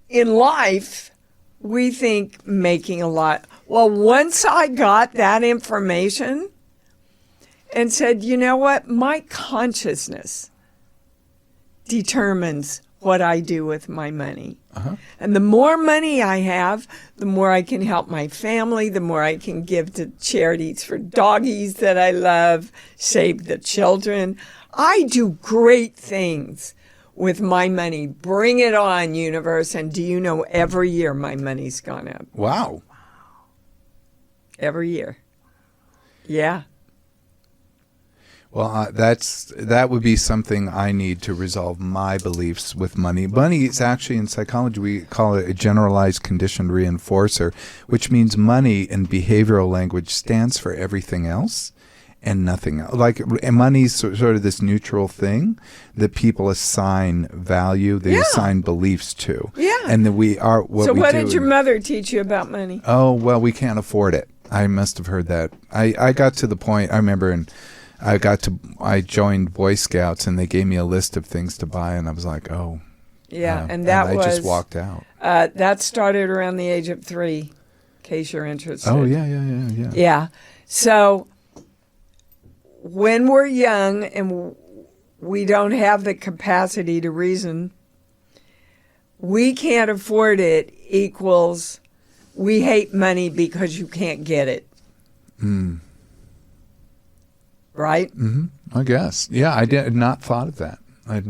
in life, we think making a lot. Well, once I got that information and said, you know what? My consciousness determines what I do with my money. Uh-huh. And the more money I have, the more I can help my family, the more I can give to charities for doggies that I love, save the children. I do great things with my money. Bring it on, universe. And do you know, every year my money's gone up. Wow. Every year. Yeah. Well, that would be something I need to resolve my beliefs with money. Money is actually, in psychology, we call it a generalized conditioned reinforcer, which means money in behavioral language stands for everything else and nothing else. Like, and money's sort of this neutral thing that people assign value, they assign beliefs to. Yeah. And that we are what So we what do. did your mother teach you about money? Oh, well, we can't afford it. I must have heard that. I got to the point, I remember, I joined Boy Scouts and they gave me a list of things to buy and I was like, oh. Yeah, and that I was... just walked out. that started around the age of 3, in case you're interested. Oh, yeah. Yeah. So when we're young and we don't have the capacity to reason, we can't afford it equals we hate money because you can't get it. Right? I guess. Yeah, I had not thought of that. But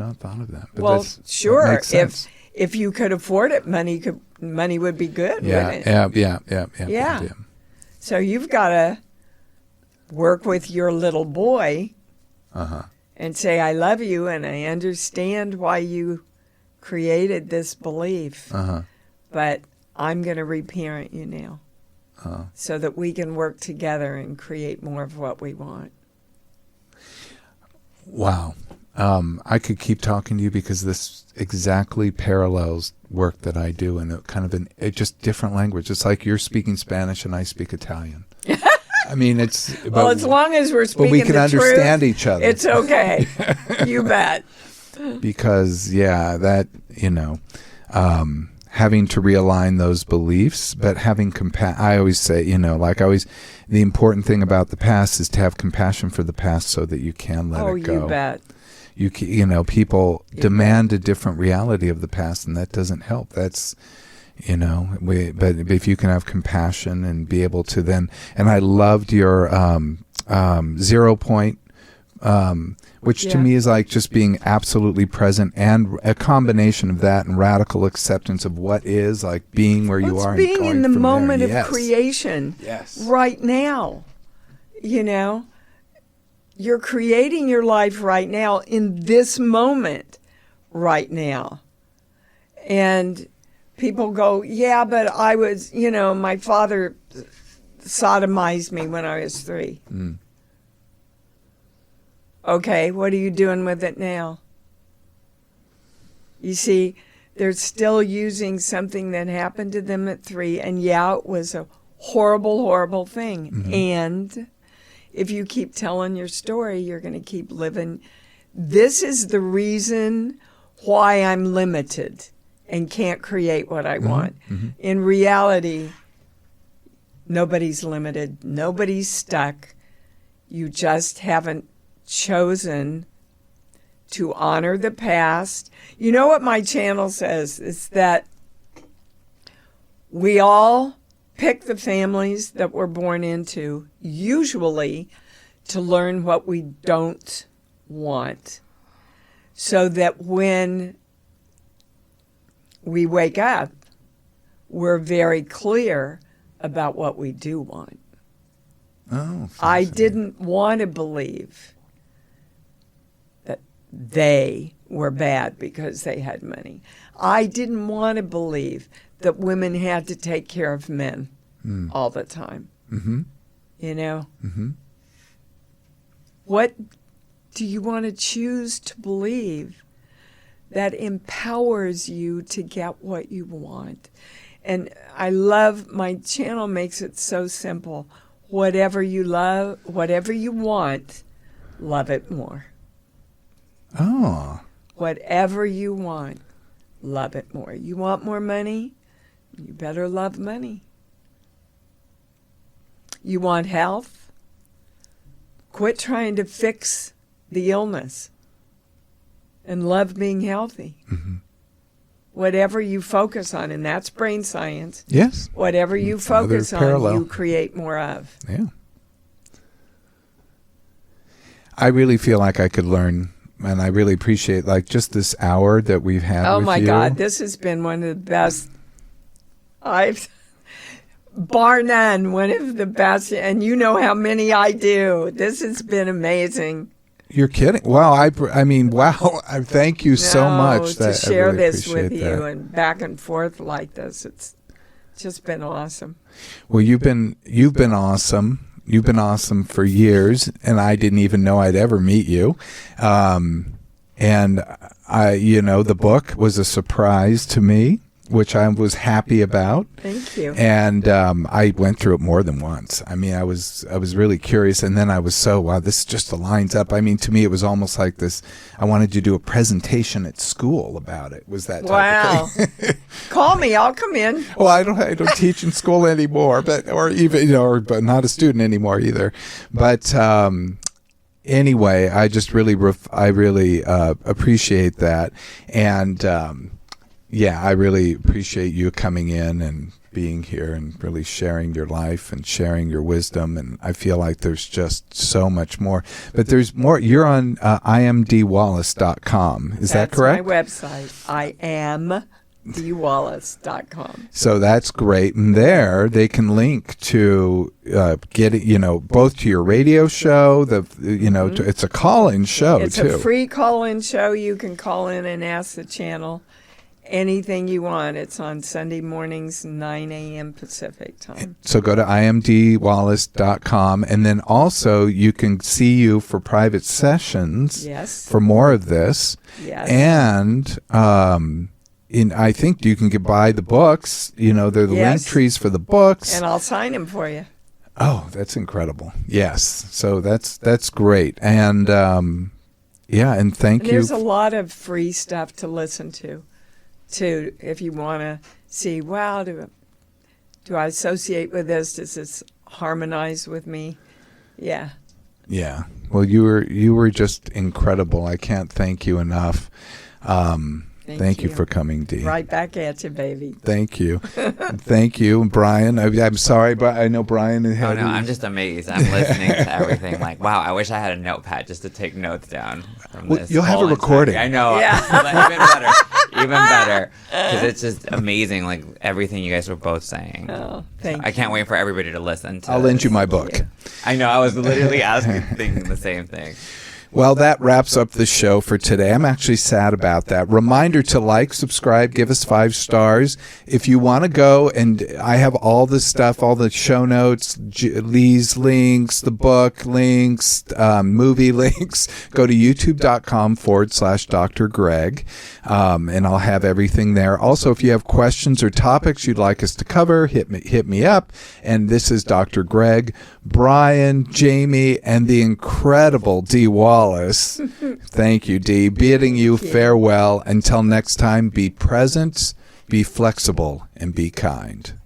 Well, that sure. makes sense. If you could afford it, money would be good, wouldn't it? Yeah. So you've got to work with your little boy and say, I love you and I understand why you created this belief, but I'm going to reparent you now so that we can work together and create more of what we want. Wow. I could keep talking to you because this exactly parallels work that I do in a kind of just different language. It's like you're speaking Spanish and I speak Italian. I mean, it's... Well, as long as we're speaking but we can the understand truth, each other. it's okay. You bet. Because, that, having to realign those beliefs, but having I always say, the important thing about the past is to have compassion for the past so that you can let it go. Oh, you bet. People demand a different reality of the past, and that doesn't help. That's, but if you can have compassion and be able to then, and I loved your 0 point, which to me is like just being absolutely present and a combination of that and radical acceptance of what is, like being where you are. Being and going in the from moment there. of creation right now, You're creating your life right now in this moment right now. And people go, yeah, but I was, my father sodomized me when I was 3. Okay, what are you doing with it now? You see, they're still using something that happened to them at 3, and it was a horrible, horrible thing. And if you keep telling your story, you're going to keep living. This is the reason why I'm limited and can't create what I want. In reality, nobody's limited. Nobody's stuck. You just haven't chosen to honor the past. You know what my channel says? It's that we all pick the families that we're born into, usually to learn what we don't want, so that when we wake up, we're very clear about what we do want. I didn't want to believe that they were bad because they had money. I didn't want to believe that women had to take care of men all the time. What do you want to choose to believe that empowers you to get what you want? And I love, my channel makes it so simple. Whatever you love, whatever you want, love it more. Whatever you want, love it more. You want more money? You better love money. You want health? Quit trying to fix the illness and love being healthy. Whatever you focus on, and that's brain science. Yes. Whatever you focus on, you create more of. Yeah. I really feel like I could learn, and I really appreciate just this hour that we've had with you. Oh my God, this has been one of the best. Bar none, one of the best, and you know how many I do. This has been amazing. You're kidding. Wow. I mean, wow. I thank you so much. To share this with you and back and forth like this. It's just been awesome. Well, you've been awesome. You've been awesome for years, and I didn't even know I'd ever meet you. And the book was a surprise to me, which I was happy about. Thank you. And I went through it more than once. I mean, I was really curious, and then I was wow, this just aligns up. I mean, to me, it was almost like this. I wanted to do a presentation at school about it. Was that type of thing? Call me, I'll come in. Well, I don't teach in school anymore, but not a student anymore either. But anyway, I just really appreciate that, and. Yeah, I really appreciate you coming in and being here and really sharing your life and sharing your wisdom. And I feel like there's just so much more. But there's more. You're on imdeewallace.com. Is that correct? That's my website. I am deewallace.com. So that's great. And there they can link to both to your radio show, it's a call-in show It's too. a free call-in show. You can call in and ask the channel anything you want. It's on Sunday mornings, 9 a.m. Pacific time. So go to imdeewallace.com, and then also you can see you for private sessions. Yes. For more of this. Yes. And I think you can buy the books. They're the link trees for the books. And I'll sign them for you. Oh, that's incredible. Yes. So that's great. And and thank you. There's a lot of free stuff to listen to if you want to see, wow, do I associate with this? Does this harmonize with me? Yeah. Yeah. Well, you were just incredible. I can't thank you enough. Thank you for coming, Dee. Right back at you, baby. Thank you. Thank you, Brian. I'm sorry, but I know Brian had... Oh, no, I'm just amazed. I'm listening to everything. Like, wow, I wish I had a notepad just to take notes down from this. You'll have a whole recording. I know. Yeah. Even better. Because it's just amazing, like, everything you guys were both saying. Oh, thank you. I can't wait for everybody to listen to I'll lend you my book. Yeah. I know. I was literally thinking the same thing. Well, that wraps up the show for today. I'm actually sad about that. Reminder to like, subscribe, give us 5 stars. If you want to go, and I have all the stuff, all the show notes, Lee's links, the book links, movie links, go to youtube.com/Dr. Greg, and I'll have everything there. Also, if you have questions or topics you'd like us to cover, hit me up. And this is Dr. Greg, Brian, Jamie, and the incredible Dee Wallace. Thank you, Dee. Bidding you farewell. Until next time, be present, be flexible, and be kind.